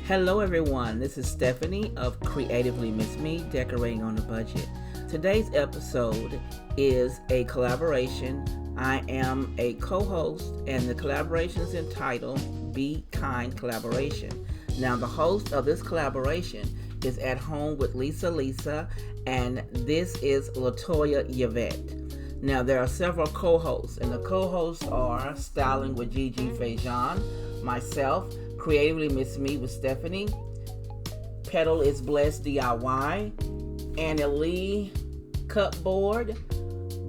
Hello everyone, this is Stephanie of CreativelyMsMe, Decorating on a Budget. Today's episode is a collaboration. I am a co-host and the collaboration is entitled Be Kind Collaboration. Now the host of this collaboration is At Home with Lisa, and this is Latoya Yvette. Now there are several co-hosts, and the co-hosts are Styling with Gigi Fajan, myself, CreativelyMsMe with Stephanie, Petal is Blessed DIY, Anna Lee Cupboard,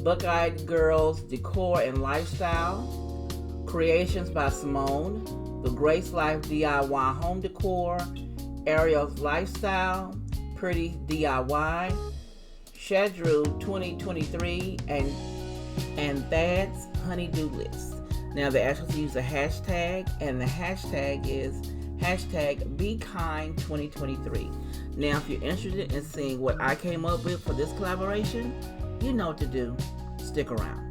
Buckeyed Girls Decor and Lifestyle, Creations by Simone, The Grace Life DIY Home Decor, Ariel's Lifestyle, Pretty DIY, Shadrew 2023, and Thad's Honey-Do List. Now they actually use a hashtag, and the hashtag is hashtag BeKind2023. Now if you're interested in seeing what I came up with for this collaboration, you know what to do. Stick around.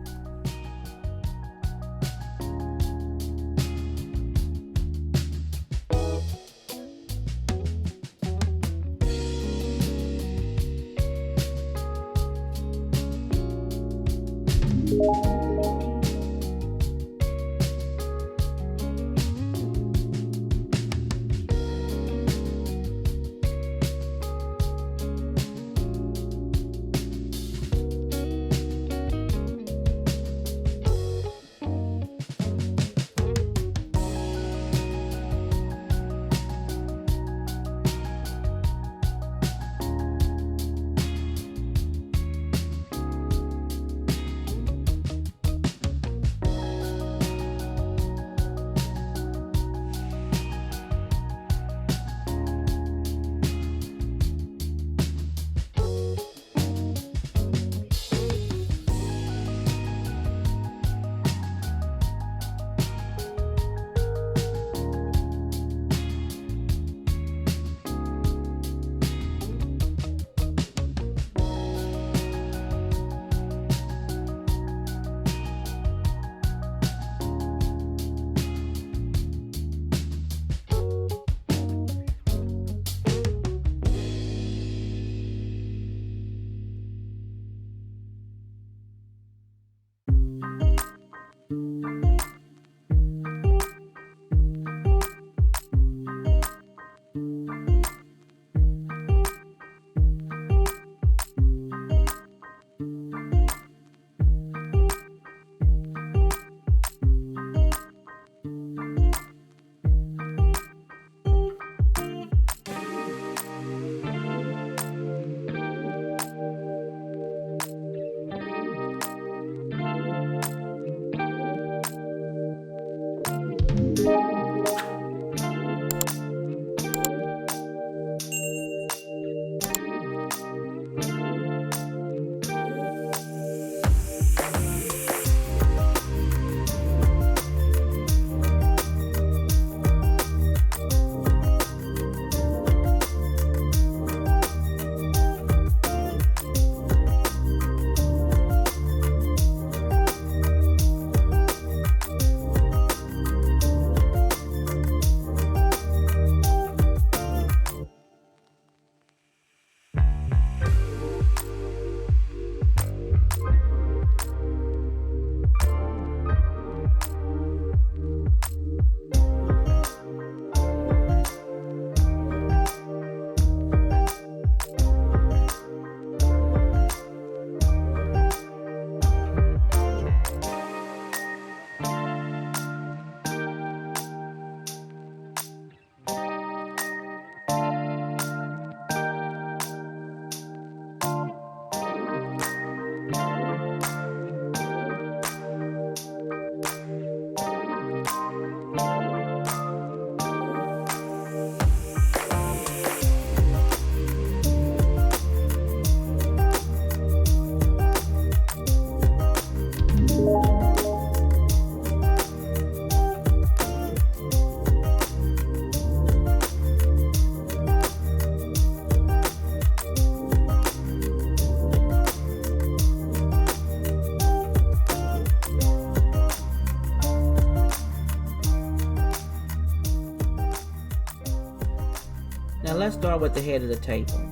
let's start with the head of the table.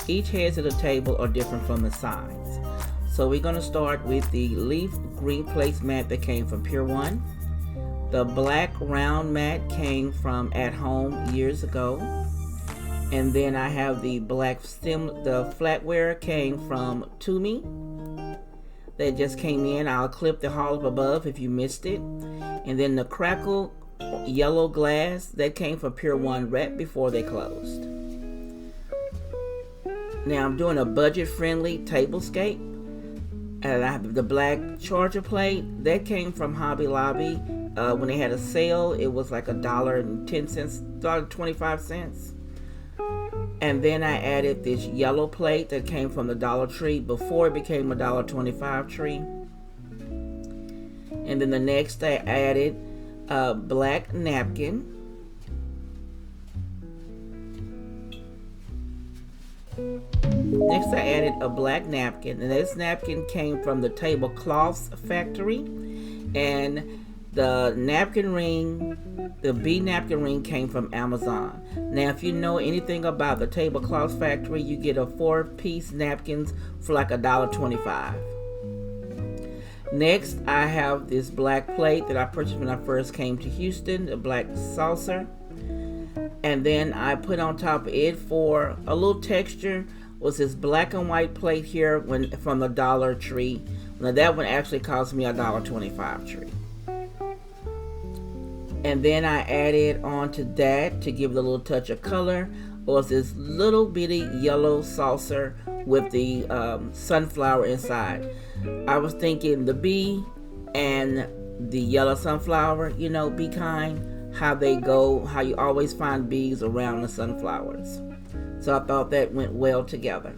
Each heads of the table are different from the sides. So we're going to start with the leaf green placemat that came from Pure One. The black round mat came from At Home years ago. And then I have the black stem, the flatware came from Toomey. That just came in. I'll clip the haul up above if you missed it. And then the crackle yellow glass that came from Pure One right before they closed. Now I'm doing a budget-friendly tablescape, and I have the black charger plate that came from Hobby Lobby. When they had a sale, it was like $1.10, $1.25. And then I added this yellow plate that came from the Dollar Tree before it became a $1.25 tree. And then the next I added a black napkin. Next I added a black napkin, and this napkin came from the Tablecloths factory. And the napkin ring, the B napkin ring, came from Amazon. Now, if you know anything about the Tablecloths factory, you get a 4-piece napkins for like $1.25. Next, I have this black plate that I purchased when I first came to Houston, the black saucer. And then I put on top of it for a little texture was this black and white plate here from the Dollar Tree. Now that one actually cost me $1.25 tree. And then I added on to that, to give it a little touch of color, was this little bitty yellow saucer with the sunflower inside. I was thinking the bee and the yellow sunflower, you know, be kind, how they go, how you always find bees around the sunflowers. So I thought that went well together.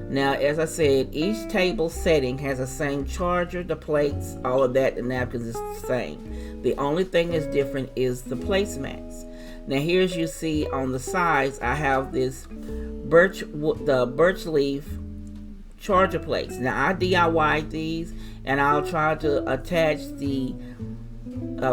Now, as I said, each table setting has the same charger, the plates, all of that, the napkins is the same. The only thing that's different is the placemats. Now, here as you see on the sides, I have this birch leaf charger plates. Now, I DIY'd these, and I'll try to attach the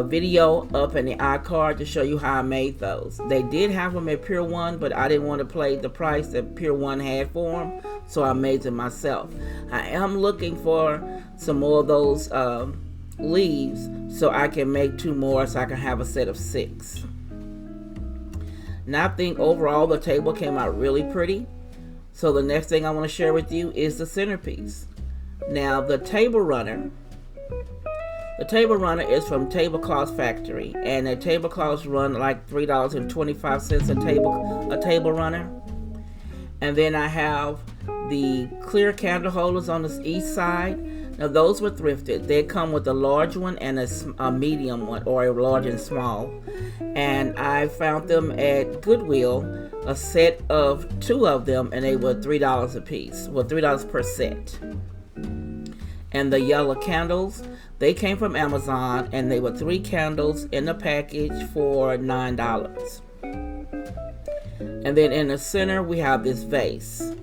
video up in the iCard to show you how I made those. They did have them at Pure One, but I didn't want to pay the price that Pure One had for them, so I made them myself. I am looking for some more of those leaves so I can make 2 more so I can have a set of 6. Now I think overall the table came out really pretty. So the next thing I want to share with you is the centerpiece. Now the table runner is from Tablecloths Factory, and the tablecloths run like $3.25 a table runner. And then I have the clear candle holders on the east side. Now those were thrifted. They come with a large one and a medium one, or a large and small. And I found them at Goodwill, a set of 2 of them, and they were $3 a piece. Well, $3 per set. And the yellow candles, they came from Amazon, and they were 3 candles in a package for $9. And then in the center, we have this vase.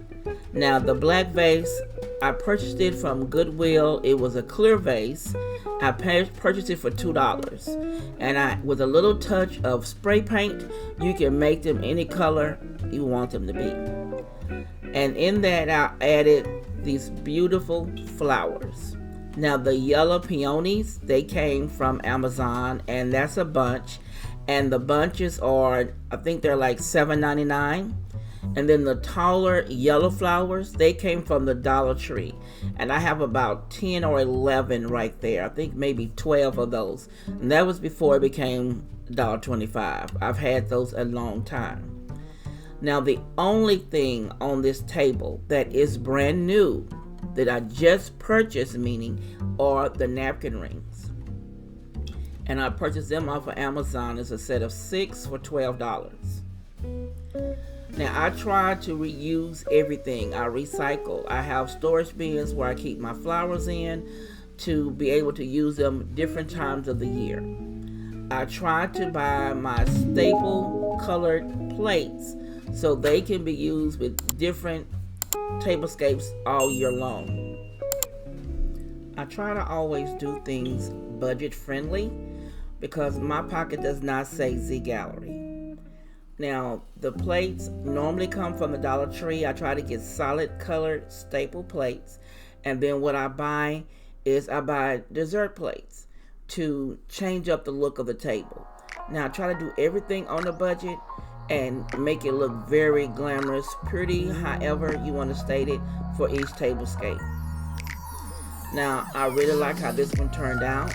Now, the black vase, I purchased it from Goodwill. It was a clear vase. I purchased it for $2. And with a little touch of spray paint, you can make them any color you want them to be. And in that, I added these beautiful flowers. Now, the yellow peonies, they came from Amazon, and that's a bunch. And the bunches are, I think they're like $7.99. And then the taller yellow flowers, they came from the Dollar Tree. And I have about 10 or 11 right there. I think maybe 12 of those. And that was before it became $1.25. I've had those a long time. Now, the only thing on this table that is brand new that I just purchased, meaning, are the napkin rings. And I purchased them off of Amazon as a set of 6 for $12. Now, I try to reuse everything. I recycle. I have storage bins where I keep my flowers in to be able to use them different times of the year. I try to buy my staple colored plates so they can be used with different tablescapes all year long. I try to always do things budget friendly because my pocket does not say Z Gallery. Now, the plates normally come from the Dollar Tree. I try to get solid colored staple plates. And then what I buy is I buy dessert plates to change up the look of the table. Now, I try to do everything on the budget and make it look very glamorous, pretty, however you want to state it, for each tablescape. Now, I really like how this one turned out.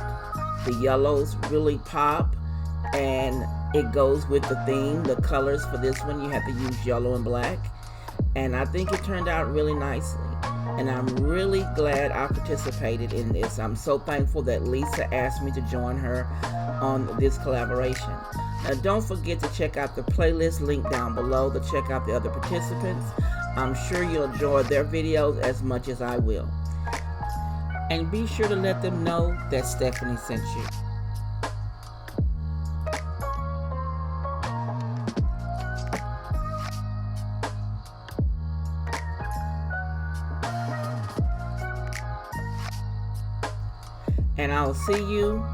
The yellows really pop, and it goes with the theme. The colors for this one, you have to use yellow and black. And I think it turned out really nicely. And I'm really glad I participated in this. I'm so thankful that Lisa asked me to join her on this collaboration. Now, don't forget to check out the playlist link down below to check out the other participants. I'm sure you'll enjoy their videos as much as I will. And be sure to let them know that Stephanie sent you. And I'll see you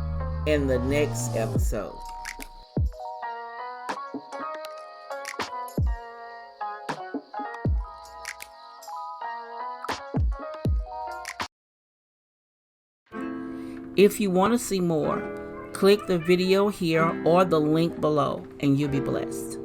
in the next episode. If you want to see more, click the video here or the link below, and you'll be blessed.